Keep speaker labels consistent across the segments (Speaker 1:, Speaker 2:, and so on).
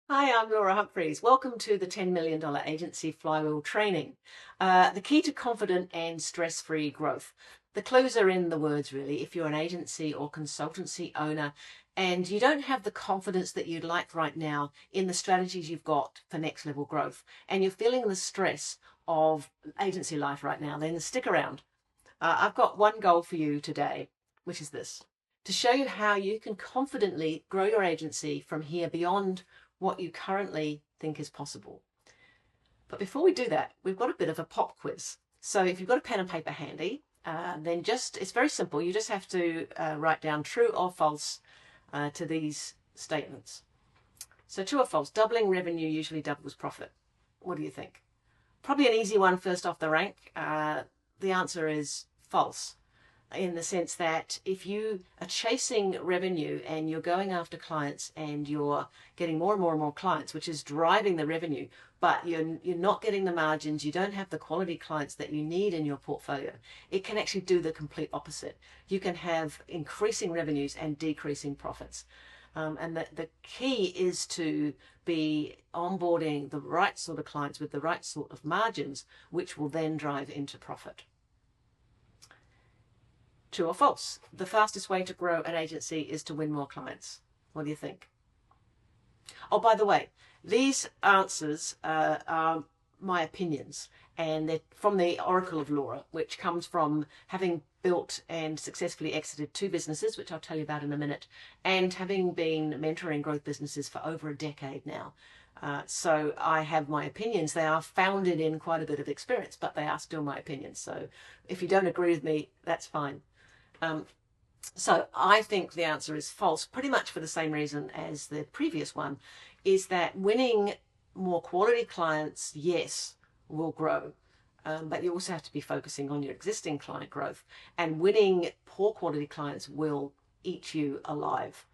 Speaker 1: Hi, I'm Laura Humphreys. Welcome to the $10 million Agency Flywheel Training. The key to confident and stress-free growth. The clues are in the words, really. If you're an agency or consultancy owner and you don't have the confidence that you'd like right now in the strategies you've got for next level growth, and you're feeling the stress of agency life right now, then stick around. I've got one goal for you today, which is this: to show you how you can confidently grow your agency from here beyond what you currently think is possible. But before we do that, we've got a bit of a pop quiz. So if you've got a pen and paper handy, then it's very simple. You just have to write down true or false to these statements. So true or false: doubling revenue usually doubles profit. What do you think? Probably an easy one first off the rank. The answer is false, in the sense that if you are chasing revenue and you're going after clients and you're getting more and more and more clients, which is driving the revenue, but you're not getting the margins, you don't have the quality clients that you need in your portfolio, it can actually do the complete opposite. You can have increasing revenues and decreasing profits. And the key is to be onboarding the right sort of clients with the right sort of margins, which will then drive into profit. True or false: the fastest way to grow an agency is to win more clients. What do you think? Oh, by the way, these answers are my opinions, and they're from the Oracle of Laura, which comes from having built and successfully exited 2 businesses, which I'll tell you about in a minute, and having been mentoring growth businesses for over a decade now. So I have my opinions. They are founded in quite a bit of experience, but they are still my opinions. So if you don't agree with me, that's fine. So I think the answer is false, pretty much for the same reason as the previous one, is that winning more quality clients, yes, will grow. But you also have to be focusing on your existing client growth, and winning poor quality clients will eat you alive.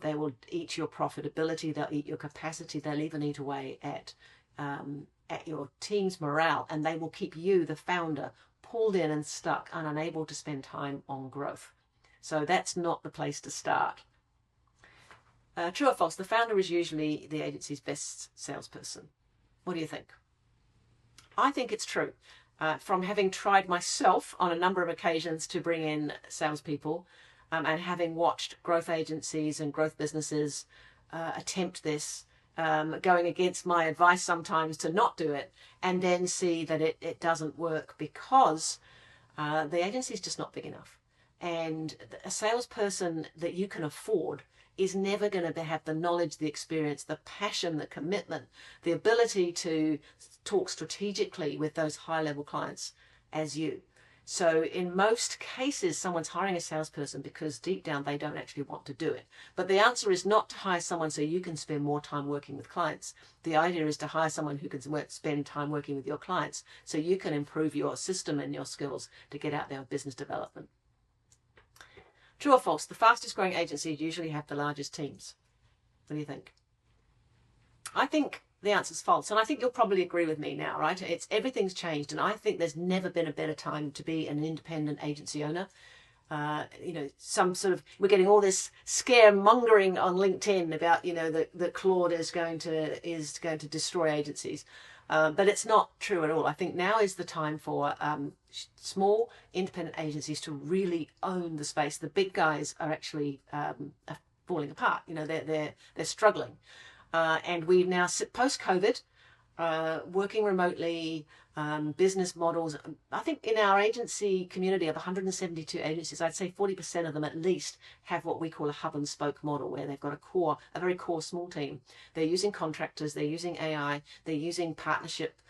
Speaker 1: They will eat your profitability, they'll eat your capacity, they'll even eat away at your team's morale, and they will keep you, the founder, pulled in and stuck and unable to spend time on growth. So that's not the place to start. True or false: the founder is usually the agency's best salesperson. What do you think? I think it's true. From having tried myself on a number of occasions to bring in salespeople, and having watched growth agencies and growth businesses attempt this, going against my advice sometimes to not do it, and then see that it doesn't work because the agency is just not big enough. And a salesperson that you can afford is never going to have the knowledge, the experience, the passion, the commitment, the ability to talk strategically with those high-level clients as you. So in most cases, someone's hiring a salesperson because deep down they don't actually want to do it. But the answer is not to hire someone so you can spend more time working with clients. The idea is to hire someone who can spend time working with your clients so you can improve your system and your skills to get out there with business development. True or false: the fastest growing agencies usually have the largest teams. What do you think? I think the answer is false, and I think you'll probably agree with me now, right? Everything's changed, and I think there's never been a better time to be an independent agency owner. We're getting all this scaremongering on LinkedIn about that Claude is going to destroy agencies. But it's not true at all. I think now is the time for small independent agencies to really own the space. The big guys are actually are falling apart. They're struggling, and we now post-COVID, working remotely, business models. I think in our agency community of 172 agencies, I'd say 40% of them at least have what we call a hub and spoke model, where they've got a very core small team. They're using contractors, they're using AI, they're using partnership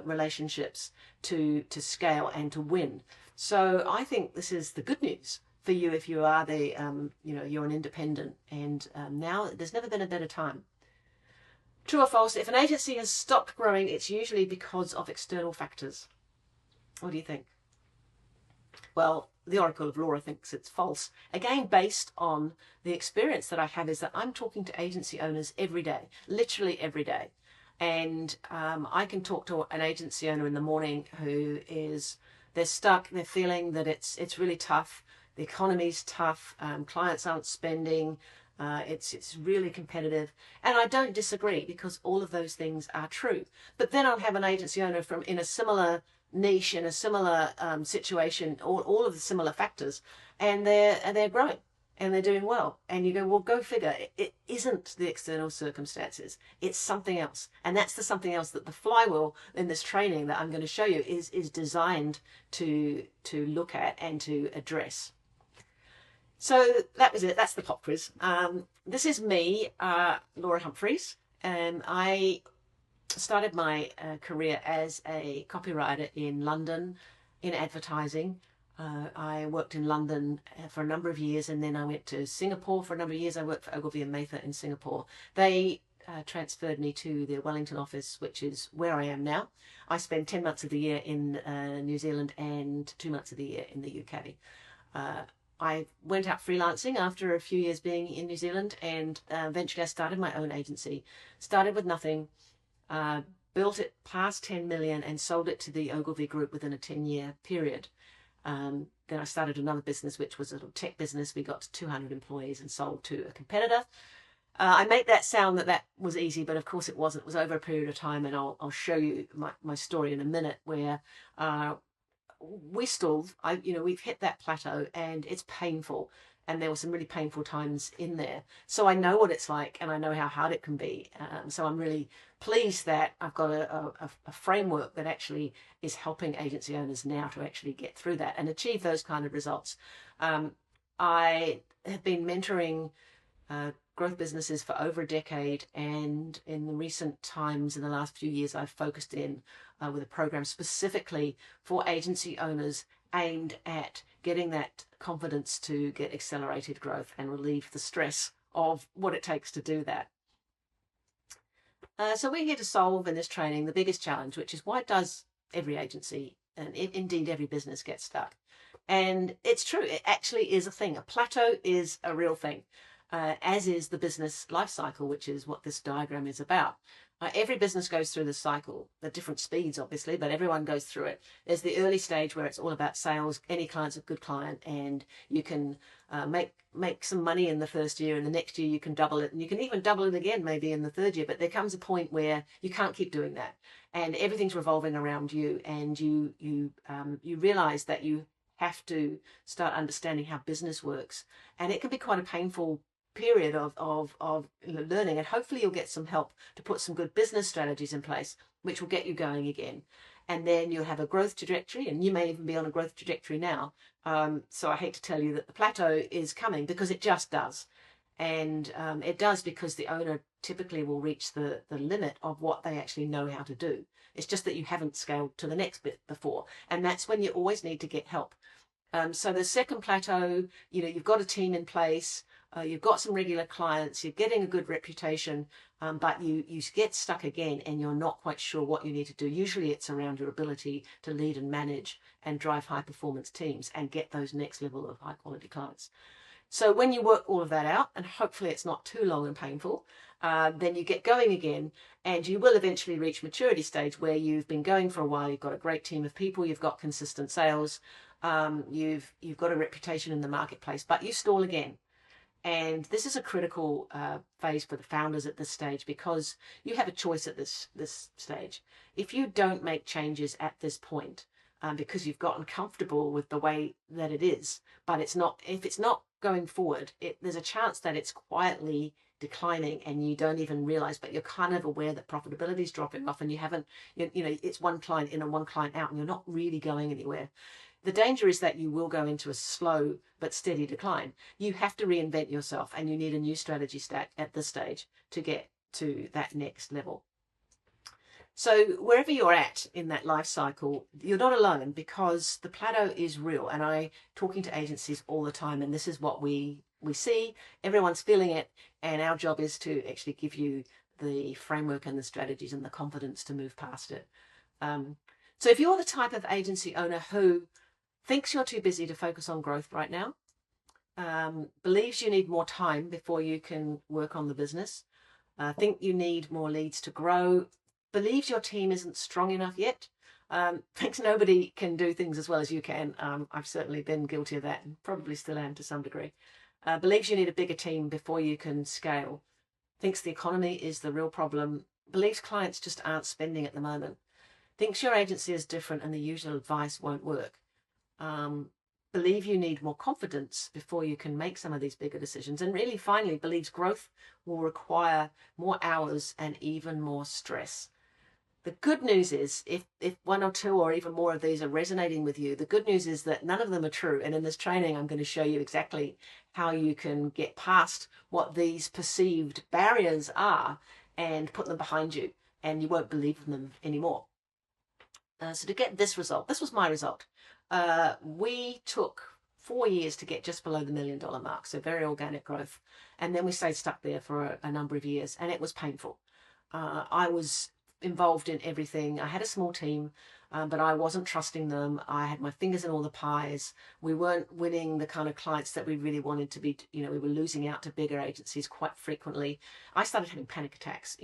Speaker 1: relationships to scale and to win. So I think this is the good news for you if you are you're an independent, and now there's never been a better time. True or false: if an agency has stopped growing, it's usually because of external factors. What do you think? Well, the Oracle of Laura thinks it's false. Again, based on the experience that I have, is that I'm talking to agency owners every day, literally every day. And I can talk to an agency owner in the morning they're stuck, they're feeling that it's really tough, the economy's tough, clients aren't spending, It's really competitive, and I don't disagree because all of those things are true. But then I'll have an agency owner from in a similar niche, in a similar situation, all of the similar factors, and they're growing and they're doing well. And you go, well, go figure. It isn't the external circumstances; it's something else, and that's the something else that the flywheel in this training that I'm going to show you is designed to look at and to address. So that was it. That's the pop quiz. This is me, Laura Humphreys, and I started my career as a copywriter in London in advertising. I worked in London for a number of years, and then I went to Singapore for a number of years. I worked for Ogilvy and Mather in Singapore. They transferred me to their Wellington office, which is where I am now. I spend 10 months of the year in New Zealand and 2 months of the year in the UK. I went out freelancing after a few years being in New Zealand, and eventually I started my own agency. Started with nothing, built it past 10 million and sold it to the Ogilvy Group within a 10-year period. Then I started another business, which was a little tech business. We got to 200 employees and sold to a competitor. I make that sound that was easy, but of course it wasn't. It was over a period of time, and I'll show you my story in a minute, where we stalled. We've hit that plateau, and it's painful. And there were some really painful times in there. So I know what it's like, and I know how hard it can be. So I'm really pleased that I've got a framework that actually is helping agency owners now to actually get through that and achieve those kind of results. I have been mentoring growth businesses for over a decade, and in the recent times, in the last few years, I've focused in with a program specifically for agency owners aimed at getting that confidence to get accelerated growth and relieve the stress of what it takes to do that. So we're here to solve in this training the biggest challenge, which is, why does every agency and indeed every business get stuck? And it's true, it actually is a thing. A plateau is a real thing. As is the business life cycle, which is what this diagram is about. Every business goes through this cycle at different speeds, obviously, but everyone goes through it. There's the early stage where it's all about sales. Any client's a good client, and you can make some money in the first year, and the next year you can double it, and you can even double it again maybe in the third year. But there comes a point where you can't keep doing that, and everything's revolving around you, and you realize that you have to start understanding how business works, and it can be quite a painful period of learning, and hopefully you'll get some help to put some good business strategies in place, which will get you going again. And then you'll have a growth trajectory, and you may even be on a growth trajectory now. So I hate to tell you that the plateau is coming, because it just does. And it does because the owner typically will reach the limit of what they actually know how to do. It's just that you haven't scaled to the next bit before, and that's when you always need to get help. So the second plateau, you've got a team in place, you've got some regular clients, you're getting a good reputation, but you get stuck again, and you're not quite sure what you need to do. Usually it's around your ability to lead and manage and drive high performance teams and get those next level of high quality clients. So when you work all of that out, and hopefully it's not too long and painful, then you get going again, and you will eventually reach maturity stage where you've been going for a while, you've got a great team of people, you've got consistent sales, you've got a reputation in the marketplace, but you stall again. And this is a critical phase for the founders at this stage, because you have a choice at this stage. If you don't make changes at this point, because you've gotten comfortable with the way that it is, but if it's not going forward, there's a chance that it's quietly declining and you don't even realize, but you're kind of aware that profitability is dropping off, and you haven't, it's one client in and one client out, and you're not really going anywhere. The danger is that you will go into a slow but steady decline. You have to reinvent yourself, and you need a new strategy stack at this stage to get to that next level. So wherever you're at in that life cycle, you're not alone, because the plateau is real. And I'm talking to agencies all the time, and this is what we see. Everyone's feeling it, and our job is to actually give you the framework and the strategies and the confidence to move past it. So if you're the type of agency owner who thinks you're too busy to focus on growth right now, believes you need more time before you can work on the business, think you need more leads to grow, believes your team isn't strong enough yet, thinks nobody can do things as well as you can. I've certainly been guilty of that, and probably still am to some degree. believes you need a bigger team before you can scale, thinks the economy is the real problem, believes clients just aren't spending at the moment, thinks your agency is different and the usual advice won't work, um, believe you need more confidence before you can make some of these bigger decisions, and really finally believes growth will require more hours and even more stress. The good news is, if one or two or even more of these are resonating with you, the good news is that none of them are true. And in this training, I'm going to show you exactly how you can get past what these perceived barriers are and put them behind you, and you won't believe in them anymore. So to get this result, this was my result. We took 4 years to get just below the $1 million mark, so very organic growth. And then we stayed stuck there for a number of years, and it was painful. I was involved in everything. I had a small team, but I wasn't trusting them. I had my fingers in all the pies. We weren't winning the kind of clients that we really wanted to be. We were losing out to bigger agencies quite frequently. I started having panic attacks.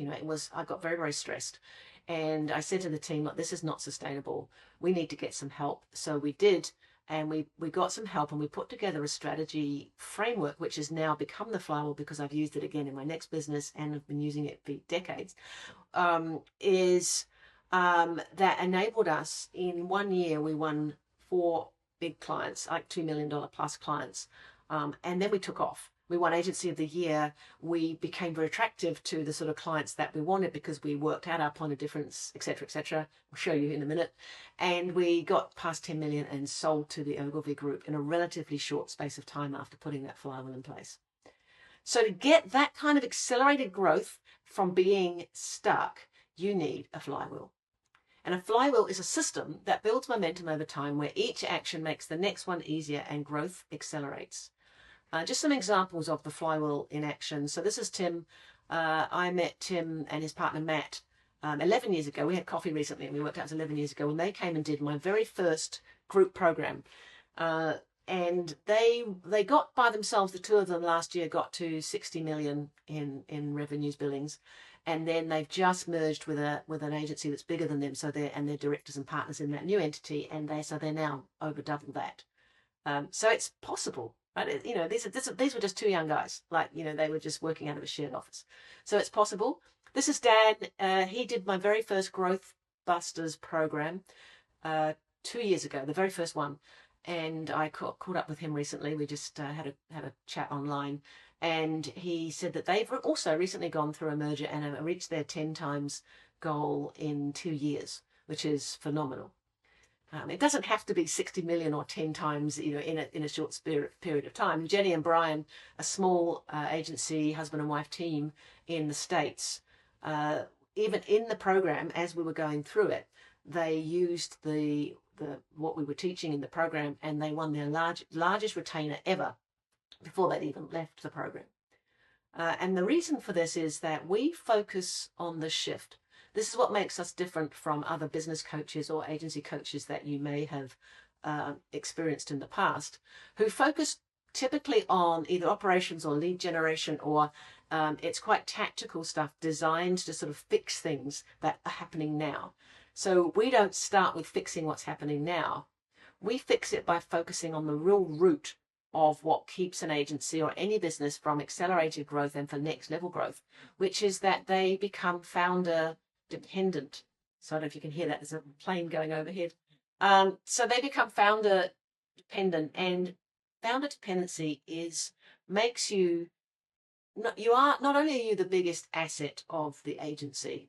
Speaker 1: I got very, very stressed. And I said to the team, look, this is not sustainable. We need to get some help. So we did. And we got some help, and we put together a strategy framework, which has now become the flywheel because I've used it again in my next business and I've been using it for decades, that enabled us. In 1 year, we won 4 big clients, like $2 million plus clients. And then we took off. We won Agency of the Year. We became very attractive to the sort of clients that we wanted because we worked out our point of difference, etc., etc. I'll show you in a minute. And we got past 10 million and sold to the Ogilvy Group in a relatively short space of time after putting that flywheel in place. So to get that kind of accelerated growth from being stuck, you need a flywheel. And a flywheel is a system that builds momentum over time where each action makes the next one easier and growth accelerates. Just some examples of the flywheel in action. So this is Tim. I met Tim and his partner Matt 11 years ago. We had coffee recently and we worked out it was 11 years ago when they came and did my very first group program. And they got by themselves, the two of them last year got to 60 million in revenues billings. And then they've just merged with an agency that's bigger than them. So they're directors and partners in that new entity. And they're now over double that. So it's possible. Right? These were just two young guys. They were just working out of a shared office. So it's possible. This is Dan. He did my very first Growth Busters program 2 years ago, the very first one. And I caught up with him recently. We just had a chat online. And he said that they've also recently gone through a merger and have reached their 10 times goal in 2 years, which is phenomenal. It doesn't have to be 60 million or 10 times, in a short period of time. Jenny and Brian, a small agency, husband and wife team in the States, even in the program, as we were going through it, they used what we were teaching in the program, and they won their largest retainer ever before they'd even left the program. And the reason for this is that we focus on the shift. This is what makes us different from other business coaches or agency coaches that you may have experienced in the past, who focus typically on either operations or lead generation, or it's quite tactical stuff designed to sort of fix things that are happening now. So we don't start with fixing what's happening now. We fix it by focusing on the real root of what keeps an agency or any business from accelerated growth and for next level growth, which is that they become founder dependent. So I don't know if you can hear that. There's a plane going overhead. So they become founder dependent, and founder dependency makes you, not only are you the biggest asset of the agency,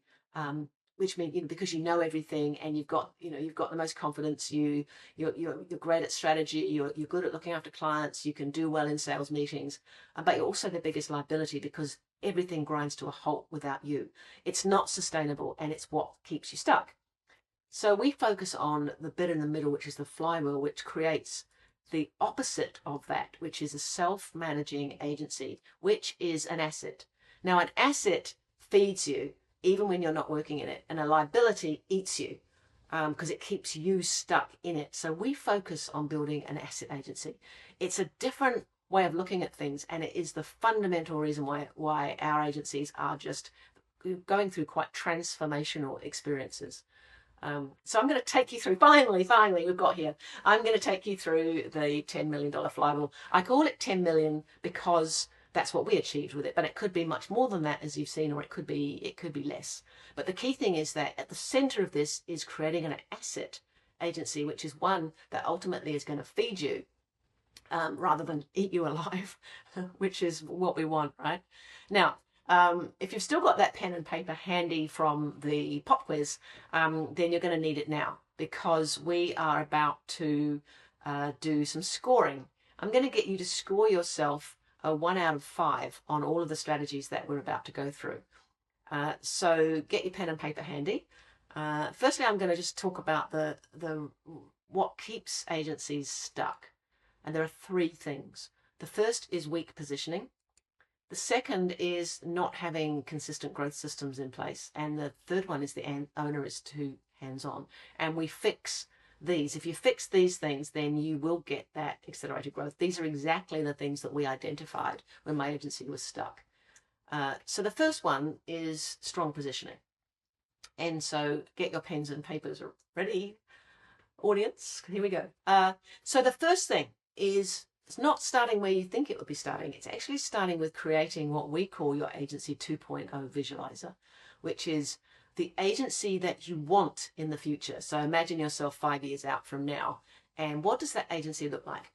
Speaker 1: which means, because you know everything and you've got the most confidence, you're great at strategy, you're good at looking after clients, you can do well in sales meetings, but you're also the biggest liability because everything grinds to a halt without you. It's not sustainable, and it's what keeps you stuck. So we focus on the bit in the middle, which is the flywheel, which creates the opposite of that, which is a self-managing agency, which is an asset. Now, an asset feeds you even when you're not working in it, and a liability eats you because it keeps you stuck in it. So we focus on building an asset agency. It's a different way of looking at things, and it is the fundamental reason why our agencies are just going through quite transformational experiences. So I'm going to take you through, finally, we've got here. I'm going to take you through the $10 million flywheel. I call it 10 million because that's what we achieved with it, but it could be much more than that, as you've seen, or it could be less. But the key thing is that at the center of this is creating an asset agency, which is one that ultimately is going to feed you rather than eat you alive, which is what we want, right? Now, if you've still got that pen and paper handy from the pop quiz, then you're going to need it now, because we are about to do some scoring. I'm going to get you to score yourself a 1 out of 5 on all of the strategies that we're about to go through. So get your pen and paper handy. Firstly, I'm going to just talk about the what keeps agencies stuck. And there are 3 things. The first is weak positioning. The second is not having consistent growth systems in place. And the third one is the owner is too hands-on. And we fix these. If you fix these things, then you will get that accelerated growth. These are exactly the things that we identified when my agency was stuck. So the first one is strong positioning. And so get your pens and papers ready, audience. Here we go. So the first thing is, it's not starting where you think it would be starting. It's actually starting with creating what we call your Agency 2.0 visualizer, which is the agency that you want in the future. So imagine yourself 5 years out from now. And what does that agency look like?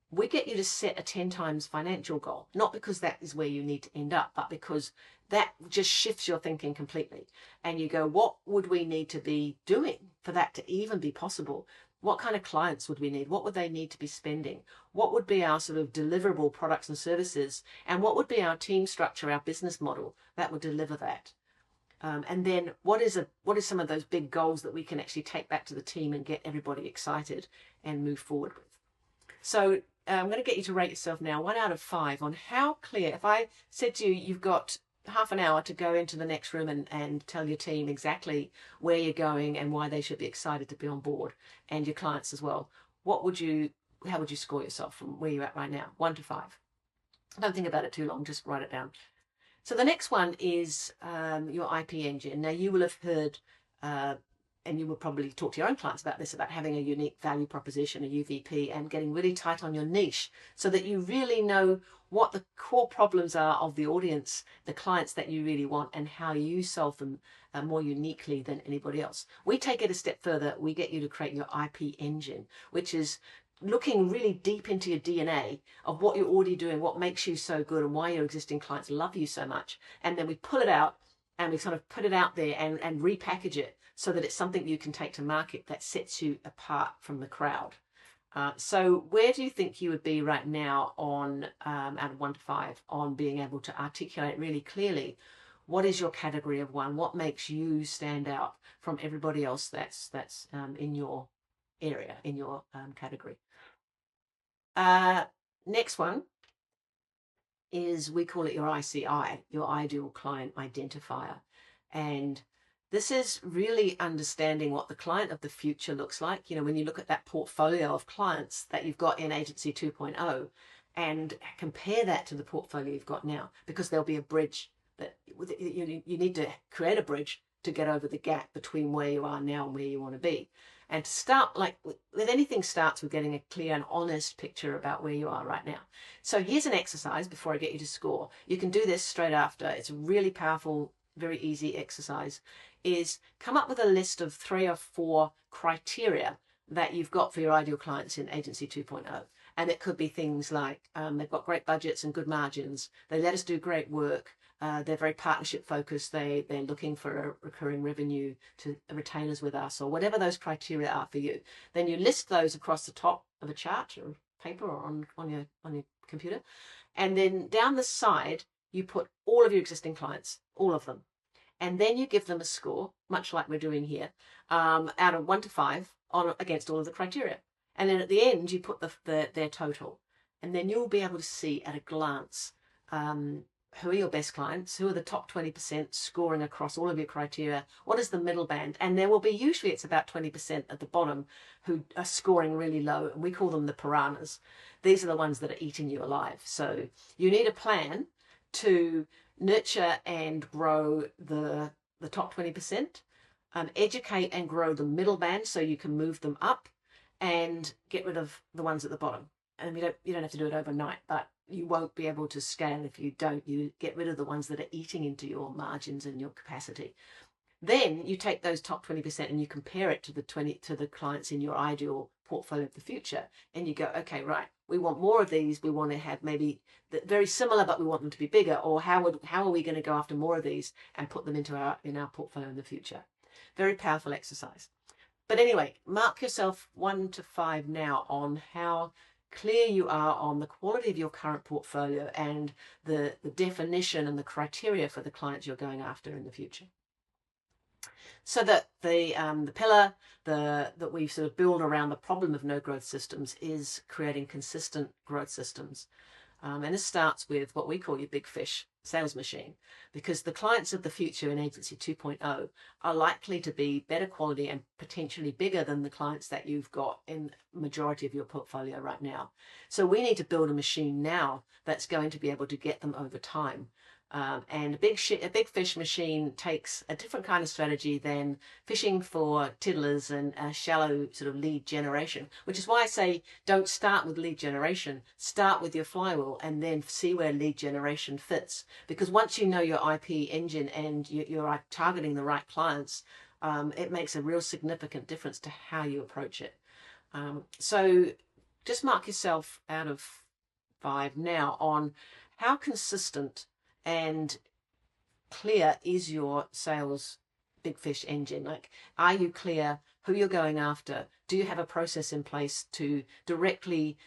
Speaker 1: We get you to set a 10 times financial goal, not because that is where you need to end up, but because that just shifts your thinking completely. And you go, what would we need to be doing for that to even be possible? What kind of clients would we need? What would they need to be spending? What would be our sort of deliverable products and services? And what would be our team structure, our business model that would deliver that? And then what is some of those big goals that we can actually take back to the team and get everybody excited and move forward with? So I'm going to get you to rate yourself now 1 out of 5 on how clear. If I said to you, you've got half an hour to go into the next room and tell your team exactly where you're going and why they should be excited to be on board, and your clients as well, how would you score yourself from where you're at right now? 1 to 5. Don't think about it too long, just write it down. So the next one is your IP engine. Now you will have heard, and you will probably talk to your own clients about this, about having a unique value proposition, a UVP, and getting really tight on your niche so that you really know what the core problems are of the audience, the clients that you really want, and how you solve them more uniquely than anybody else. We take it a step further. We get you to create your IP engine, which is looking really deep into your DNA of what you're already doing, what makes you so good, and why your existing clients love you so much. And then we pull it out and we sort of put it out there and repackage it so that it's something you can take to market that sets you apart from the crowd. So where do you think you would be right now on out of 1 to 5 on being able to articulate really clearly what is your category of 1? What makes you stand out from everybody else that's in your area, in your category? Next one is, we call it your ICI, your Ideal Client Identifier. And this is really understanding what the client of the future looks like. You know, when you look at that portfolio of clients that you've got in Agency 2.0 and compare that to the portfolio you've got now, because there'll be a bridge that you need to create a bridge to get over the gap between where you are now and where you want to be. And to start, like with anything, starts with getting a clear and honest picture about where you are right now. So here's an exercise before I get you to score. You can do this straight after. It's a really powerful, very easy exercise. Is come up with a list of 3 or 4 criteria that you've got for your ideal clients in Agency 2.0. And it could be things like they've got great budgets and good margins. They let us do great work. They're very partnership focused. They're looking for a recurring revenue to retainers with us, or whatever those criteria are for you. Then you list those across the top of a chart or paper or on your computer. And then down the side, you put all of your existing clients, all of them. And then you give them a score, much like we're doing here, out of 1 to 5 against all of the criteria. And then at the end, you put their total. And then you'll be able to see at a glance who are your best clients, who are the top 20% scoring across all of your criteria, what is the middle band. And there will be, usually it's about 20% at the bottom who are scoring really low, and we call them the piranhas. These are the ones that are eating you alive. So you need a plan to nurture and grow the top 20%. educate and grow the middle band so you can move them up, and get rid of the ones at the bottom. And you don't have to do it overnight, but you won't be able to scale if you don't. You get rid of the ones that are eating into your margins and your capacity. Then you take those top 20% and you compare it to the clients in your ideal portfolio of the future, and you go, okay, right, we want more of these. We want to have maybe very similar, but we want them to be bigger. Or how are we going to go after more of these and put them into our portfolio in the future? Very powerful exercise. But anyway, mark yourself 1 to 5 now on how clear you are on the quality of your current portfolio and the definition and the criteria for the clients you're going after in the future. So that the pillar that we sort of build around the problem of no growth systems is creating consistent growth systems. And this starts with what we call your big fish sales machine, because the clients of the future in Agency 2.0 are likely to be better quality and potentially bigger than the clients that you've got in majority of your portfolio right now. So we need to build a machine now that's going to be able to get them over time. And a big fish machine takes a different kind of strategy than fishing for tiddlers and shallow sort of lead generation, which is why I say don't start with lead generation. Start with your flywheel and then see where lead generation fits. Because once you know your IP engine and you're targeting the right clients, it makes a real significant difference to how you approach it. So just mark yourself out of 5 now on how consistent and clear is your sales big fish engine. Like, are you clear who you're going after? Do you have a process in place to directly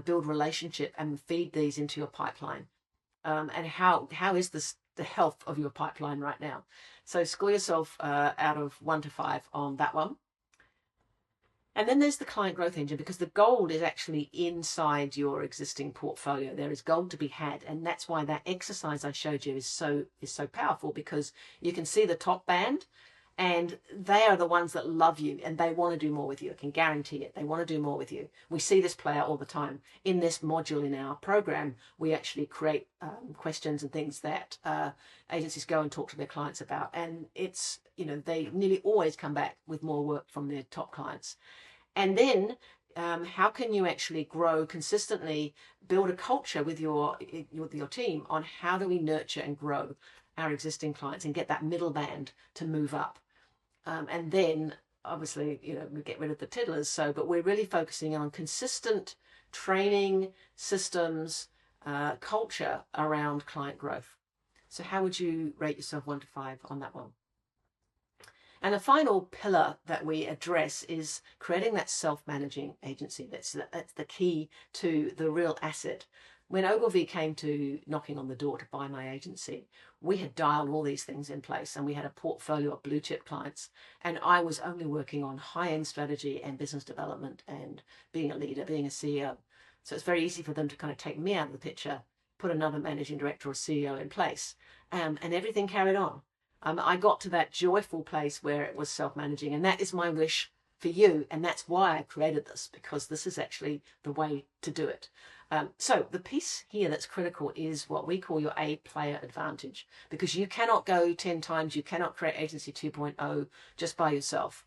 Speaker 1: build relationship and feed these into your pipeline? And how is the health of your pipeline right now? So score yourself out of 1 to 5 on that one. And then there's the client growth engine, because the gold is actually inside your existing portfolio. There is gold to be had, and that's why that exercise I showed you is so powerful, because you can see the top band, and they are the ones that love you and they want to do more with you. I can guarantee it. They want to do more with you. We see this play out all the time. In this module in our program, we actually create questions and things that agencies go and talk to their clients about, and it's, they nearly always come back with more work from their top clients. And then how can you actually grow consistently, build a culture with your team on how do we nurture and grow our existing clients and get that middle band to move up. And then obviously, we get rid of the tiddlers. But we're really focusing on consistent training systems, culture around client growth. So how would you rate yourself 1 to 5 on that one? And the final pillar that we address is creating that self-managing agency. That's the key to the real asset. When Ogilvy came to knocking on the door to buy my agency, we had dialed all these things in place, and we had a portfolio of blue chip clients, and I was only working on high-end strategy and business development and being a leader, being a CEO. So it's very easy for them to kind of take me out of the picture, put another managing director or CEO in place, and everything carried on. I got to that joyful place where it was self-managing, and that is my wish for you, and that's why I created this, because this is actually the way to do it. So the piece here that's critical is what we call your A player advantage, because you cannot go 10 times, you cannot create Agency 2.0 just by yourself,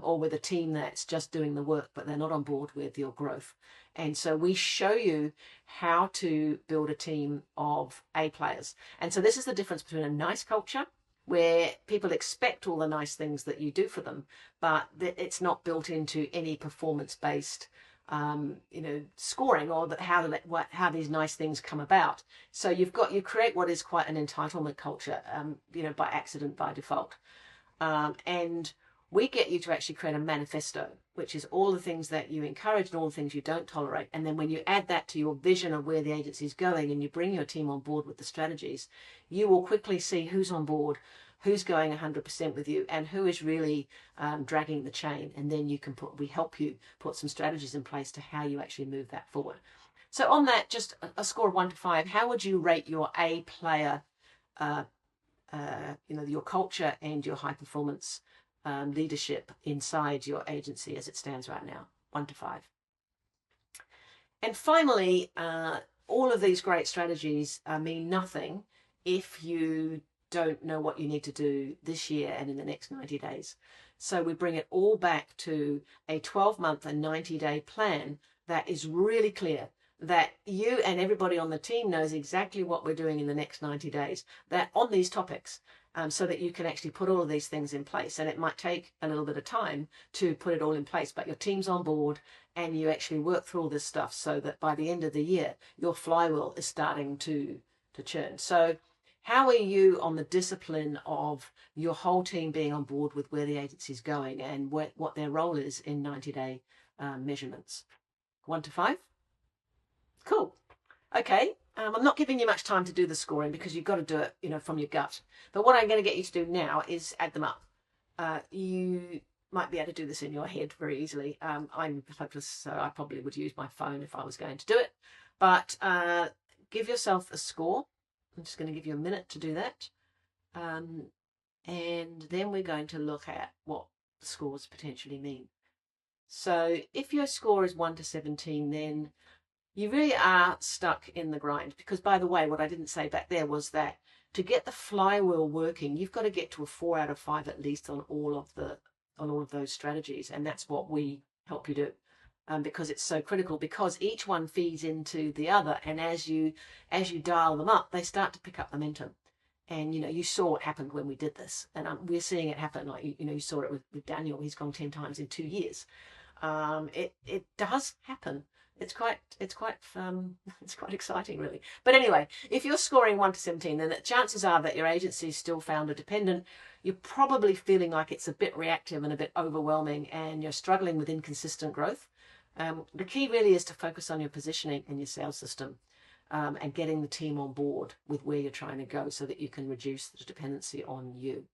Speaker 1: or with a team that's just doing the work, but they're not on board with your growth. And so we show you how to build a team of A players. And so this is the difference between a nice culture, where people expect all the nice things that you do for them, but it's not built into any performance-based scoring, or how these nice things come about. So you create what is quite an entitlement culture, by accident, by default. And we get you to actually create a manifesto, which is all the things that you encourage and all the things you don't tolerate. And then when you add that to your vision of where the agency is going, and you bring your team on board with the strategies, you will quickly see who's on board, who's going 100% with you, and who is really dragging the chain. And then we help you put some strategies in place to how you actually move that forward. So on that, just a score of 1 to 5, how would you rate your A player, your culture and your high performance leadership inside your agency as it stands right now? 1 to 5. And finally, all of these great strategies mean nothing if you don't know what you need to do this year and in the next 90 days. So we bring it all back to a 12-month and 90-day plan that is really clear, that you and everybody on the team knows exactly what we're doing in the next 90 days, that on these topics, so that you can actually put all of these things in place. And it might take a little bit of time to put it all in place, but your team's on board and you actually work through all this stuff so that by the end of the year, your flywheel is starting to churn. So how are you on the discipline of your whole team being on board with where the agency is going and what their role is in 90-day measurements? 1 to 5? Cool. Okay. I'm not giving you much time to do the scoring because you've got to do it, from your gut. But what I'm going to get you to do now is add them up. You might be able to do this in your head very easily. I'm hopeless, so I probably would use my phone if I was going to do it. But give yourself a score. I'm just going to give you a minute to do that. And then we're going to look at what the scores potentially mean. So if your score is 1 to 17, then you really are stuck in the grind. Because, by the way, what I didn't say back there was that to get the flywheel working, you've got to get to a 4 out of 5 at least on all of those strategies, and that's what we help you do. Because it's so critical, because each one feeds into the other, and as you dial them up, they start to pick up momentum. And you saw what happened when we did this, and we're seeing it happen. Like you saw it with Daniel. He's gone 10 times in 2 years. It does happen. It's quite exciting, really. But anyway, if you're scoring 1 to 17, then the chances are that your agency is still founder dependent. You're probably feeling like it's a bit reactive and a bit overwhelming, and you're struggling with inconsistent growth. The key really is to focus on your positioning and your sales system, and getting the team on board with where you're trying to go so that you can reduce the dependency on you.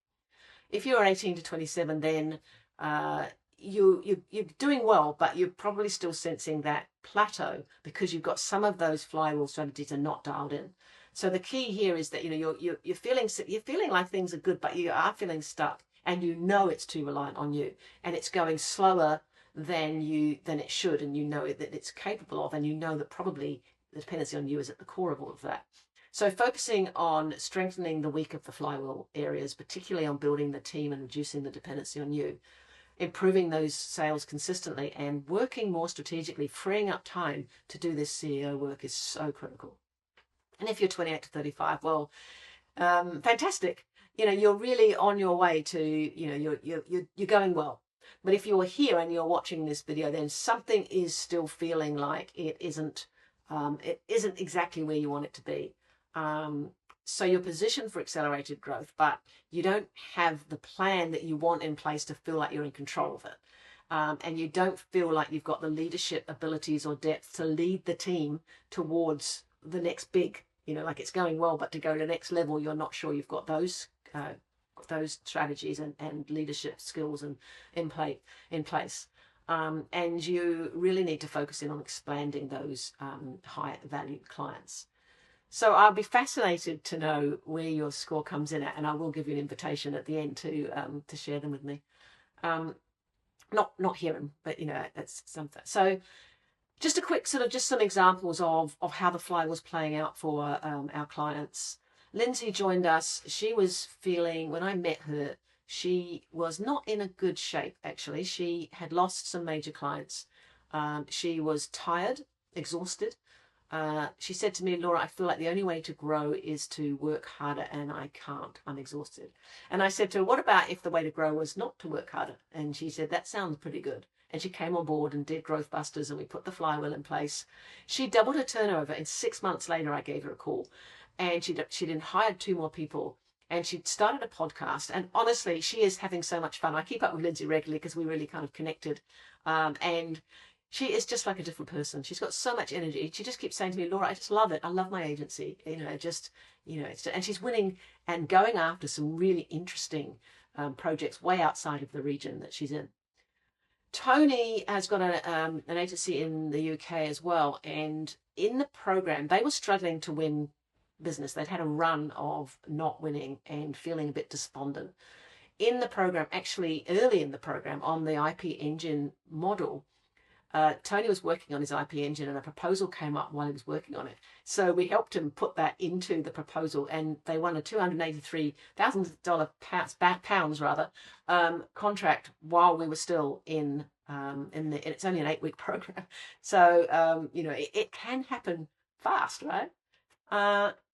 Speaker 1: If you're 18 to 27, then you're doing well, but you're probably still sensing that plateau because you've got some of those flywheel strategies are not dialed in. So the key here is that you're feeling like things are good, but you are feeling stuck, and it's too reliant on you, and it's going slower than it should, and that it's capable of, and that probably the dependency on you is at the core of all of that. So focusing on strengthening the weak of the flywheel areas, particularly on building the team and reducing the dependency on you, improving those sales consistently, and working more strategically, freeing up time to do this CEO work is so critical. And if you're 28 to 35, well, fantastic. You're really on your way to, you're going well. But if you're here and you're watching this video, then something is still feeling like it isn't exactly where you want it to be. So you're positioned for accelerated growth, but you don't have the plan that you want in place to feel like you're in control of it. And you don't feel like you've got the leadership abilities or depth to lead the team towards the next big, like it's going well, but to go to the next level, you're not sure you've got those strategies and leadership skills in place. And you really need to focus in on expanding those high valued clients. So I'll be fascinated to know where your score comes in at, and I will give you an invitation at the end to share them with me. Not hear them, but that's something. So just a quick just some examples of how the flywheel's playing out for our clients. Lindsay joined us. She was feeling, when I met her, she was not in a good shape, actually. She had lost some major clients. She was tired, exhausted. She said to me, Laura, I feel like the only way to grow is to work harder, and I can't. I'm exhausted. And I said to her, what about if the way to grow was not to work harder? And she said, that sounds pretty good. And she came on board and did Growth Busters, and we put the flywheel in place. She doubled her turnover, and 6 months later, I gave her a call. And she'd hired 2 more people, and she'd started a podcast. And honestly, she is having so much fun. I keep up with Lindsay regularly because we really kind of connected. And she is just like a different person. She's got so much energy. She just keeps saying to me, Laura, I just love it. I love my agency. And she's winning and going after some really interesting projects way outside of the region that she's in. Tony has got an agency in the UK as well. And in the program, they were struggling to win business. They'd had a run of not winning and feeling a bit despondent. In the program, actually early in the program, on the IP engine model, Tony was working on his IP engine, and a proposal came up while he was working on it. So we helped him put that into the proposal, and they won a $283,000 pounds contract while we were still in it's only an 8-week program. So it can happen fast, right?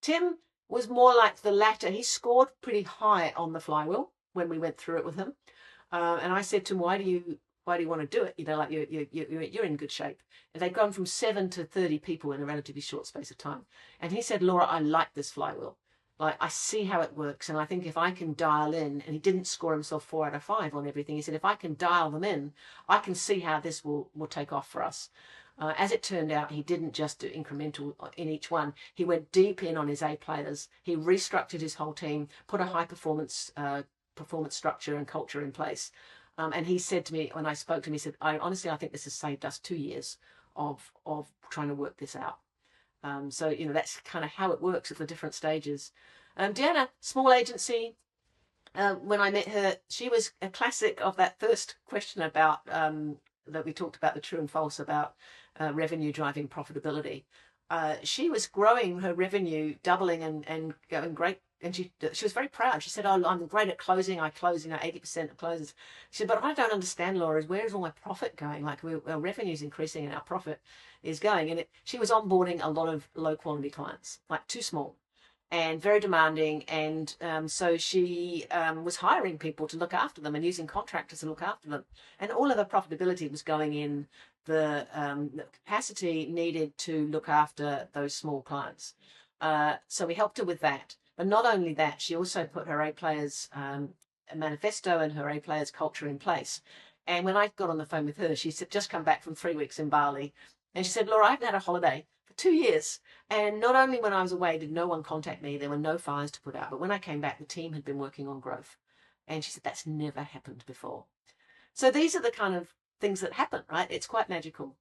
Speaker 1: Tim was more like the latter. He scored pretty high on the flywheel when we went through it with him. And I said to him, why do you want to do it? Like you're in good shape. And they'd gone from 7 to 30 people in a relatively short space of time. And he said, Laura, I like this flywheel. Like, I see how it works. And I think if I can dial in, and he didn't score himself 4 out of 5 on everything. He said, if I can dial them in, I can see how this will take off for us. As it turned out, he didn't just do incremental in each one. He went deep in on his A players. He restructured his whole team, put a high performance structure and culture in place. And he said to me, when I spoke to him, he said, I think this has saved us 2 years of trying to work this out. So that's kind of how it works at the different stages. Deanna, small agency. When I met her, she was a classic of that first question about that we talked about, the true and false about revenue driving profitability. She was growing her revenue, doubling and going great. And she was very proud. She said, oh, I'm great at closing. I close 80% of closes. She said, but what I don't understand, Laura, is where is all my profit going? Like, our revenue is increasing and our profit is going. And she was onboarding a lot of low quality clients, like too small and very demanding. And so she was hiring people to look after them and using contractors to look after them. And all of her profitability was going in the capacity needed to look after those small clients. So we helped her with that. But not only that, she also put her A Players manifesto and her A Players culture in place. And when I got on the phone with her, she said, just come back from 3 weeks in Bali. And she said, Laura, I haven't had a holiday for 2 years. And not only when I was away did no one contact me, there were no fires to put out. But when I came back, the team had been working on growth. And she said, that's never happened before. So these are the kind of things that happen, right? It's quite magical.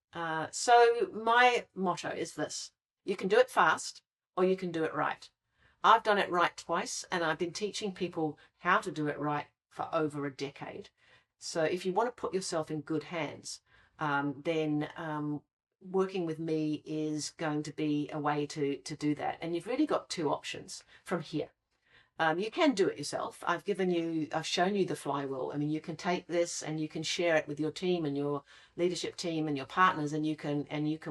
Speaker 1: So my motto is this: you can do it fast or you can do it right. I've done it right twice, and I've been teaching people how to do it right for over a decade. So if you want to put yourself in good hands, then working with me is going to be a way to do that. And you've really got 2 options from here. You can do it yourself. I've shown you the flywheel. I mean, you can take this and you can share it with your team and your leadership team and your partners, and you can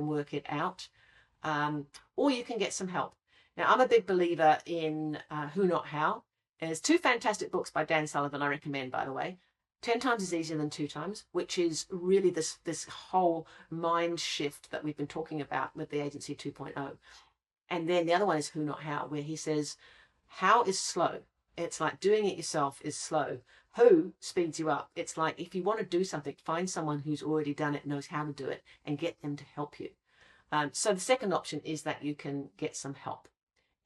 Speaker 1: work it out. Or you can get some help. Now, I'm a big believer in Who Not How. There's 2 fantastic books by Dan Sullivan I recommend, by the way. 10 times is easier than 2 times, which is really this whole mind shift that we've been talking about with the Agency 2.0. And then the other one is Who Not How, where he says, how is slow. It's like doing it yourself is slow. Who speeds you up. It's like if you want to do something, find someone who's already done it, knows how to do it, and get them to help you. So the second option is that you can get some help.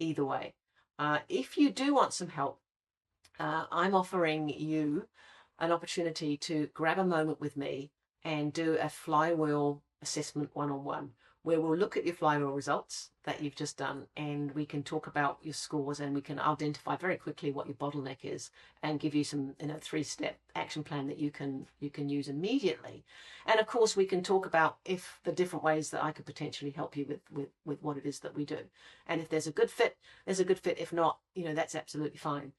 Speaker 1: Either way, if you do want some help, I'm offering you an opportunity to grab a moment with me and do a flywheel assessment one-on-one, where we'll look at your flywheel results that you've just done, and we can talk about your scores, and we can identify very quickly what your bottleneck is and give you some 3-step action plan that you can use immediately. And of course, we can talk about if the different ways that I could potentially help you with what it is that we do. And if there's a good fit, there's a good fit. If not, that's absolutely fine.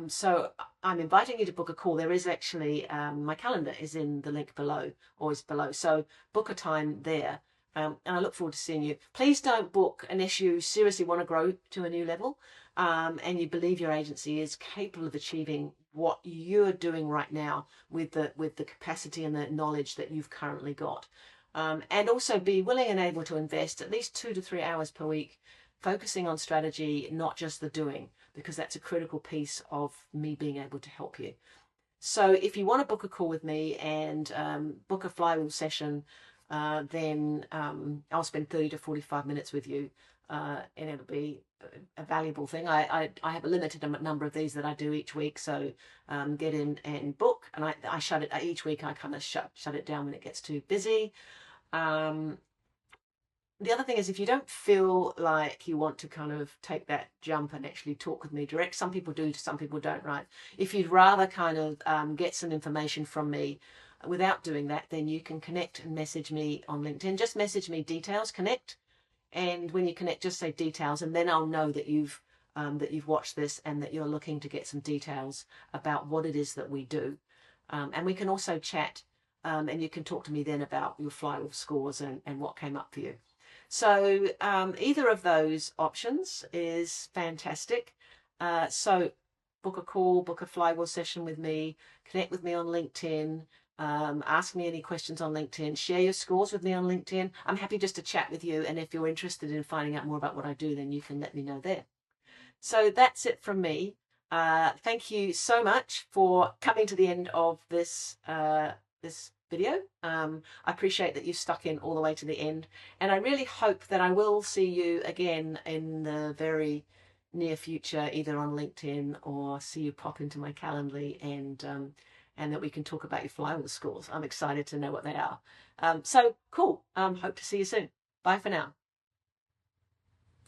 Speaker 1: So I'm inviting you to book a call. There is actually, my calendar is in the link below, or is below. So book a time there. And I look forward to seeing you. Please don't book unless you seriously want to grow to a new level, and you believe your agency is capable of achieving what you're doing right now with the capacity and the knowledge that you've currently got. And also be willing and able to invest at least 2 to 3 hours per week, focusing on strategy, not just the doing, because that's a critical piece of me being able to help you. So if you want to book a call with me and book a flywheel session, then I'll spend 30 to 45 minutes with you, and it'll be a valuable thing. I have a limited number of these that I do each week, so get in and book, and I shut it each week. I kind of shut it down when it gets too busy. The other thing is, if you don't feel like you want to kind of take that jump and actually talk with me direct, some people do, some people don't, right? If you'd rather kind of get some information from me, without doing that, then you can connect and message me on LinkedIn. Just message me details, connect. And when you connect, just say details, and then I'll know that you've watched this and that you're looking to get some details about what it is that we do. And we can also chat, and you can talk to me then about your flywheel scores and what came up for you. So either of those options is fantastic. So book a call, book a flywheel session with me, connect with me on LinkedIn, ask me any questions on LinkedIn, share your scores with me on LinkedIn. I'm happy just to chat with you. And if you're interested in finding out more about what I do, then you can let me know there. So that's it from me. Thank you so much for coming to the end of this this video. I appreciate that you've stuck in all the way to the end, and I really hope that I will see you again in the very near future, either on LinkedIn or see you pop into my Calendly, and that we can talk about your flywheel scores. I'm excited to know what they are. So cool. Hope to see you soon. Bye for now.